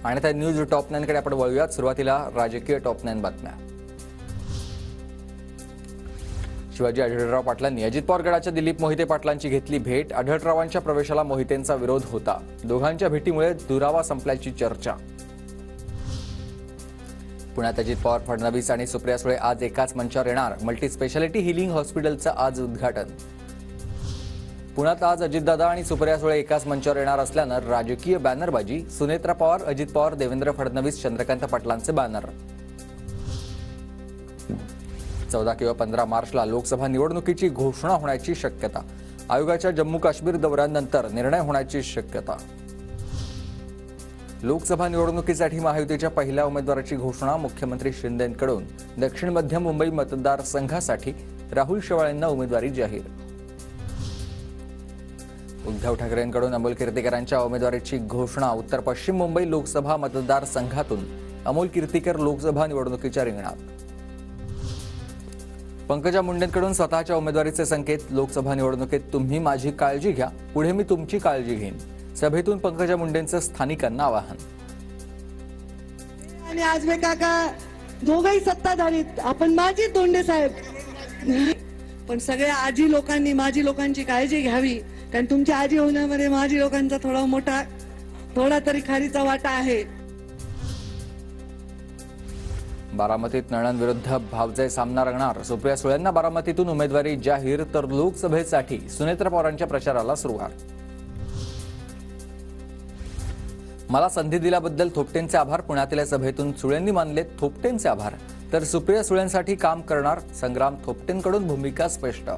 आणि त्या news top 9 कडे आपण वळूयात। सुरुवातीला राजकीय टॉप 9 बातम्या। शिवाजी आढळराव पाटलांनी अजित पवार गटाच्या दिलीप मोहिते पाटलांची घेतली भेट। आढळरावांच्या प्रवेशाला मोहितेंचा विरोध होता। दोघांच्या भेटीमुळे दुरावा संपल्याची चर्चा। पुण्यात अजित पवार, फडणवीस आणि सुप्रिया सुळे आज एकाच मंचावर येणार। मल्टी स्पेशालिटी हिलिंग हॉस्पिटलचं आज उद्घाटन। पुण्यात आज अजितदादा आणि सुप्रिया सुळे एकाच मंचावर येणार असल्यानं राजकीय बॅनरबाजी। सुनेत्रा पवार, अजित पवार, देवेंद्र फडणवीस, चंद्रकांत पाटलांचे बॅनर। 14 किंवा 15 मार्चला लोकसभा निवडणुकीची घोषणा होण्याची शक्यता। आयोगाच्या जम्मू काश्मीर दौऱ्यानंतर निर्णय होण्याची शक्यता। लोकसभा निवडणुकीसाठी महायुतीच्या पहिल्या उमेदवाराची घोषणा। मुख्यमंत्री शिंदेंकडून दक्षिण मध्य मुंबई मतदारसंघासाठी राहुल शेवाळेंना उमेदवारी जाहीर। उद्धव ठाकरेंकडून अमोल कीर्तीकरांच्या उमेदवारीची घोषणा। उत्तर पश्चिम मुंबई लोकसभा मतदारसंघातून अमोल कीर्तीकर लोकसभा निवडणुकीच्या रिंगणात। पंकजा मुंडेंकडून स्वतःच्या उमेदवारीचे संकेत। लोकसभा निवडणुकीत तुम्ही माझी काळजी घ्या, पुढे मी तुमची काळजी घेईन। सभेतून पंकजा मुंडेंचं स्थानिकांना आवाहन। आणि आजबे काका दोघंही सत्ताधारीत, आपण माझी तोंडे साहेब, पण सगळ्या आजी लोकांनी माझी लोकांची काळजी घ्यावी, कारण तुमच्या आजी होण्यामध्ये माझी लोकांचा थोडा तरी खारीचा वाटा आहे। बारामतीत नळन विरुद्ध भावजय सामना रंगणार। सुप्रिया सुळेंना बारामतीतून उमेदवारी जाहीर, तर लोकसभेसाठी सुनेत्रा पवारांच्या प्रचाराला सुरुवात। मला संधी दिल्याबद्दल थोपटेंचे आभार। पुण्यातील सभेतून सुळेंनी मानले थोपटेंचे आभार, तर सुप्रिया सुळेंसाठी काम करणार। संग्राम थोपटेंकडून भूमिका स्पष्ट।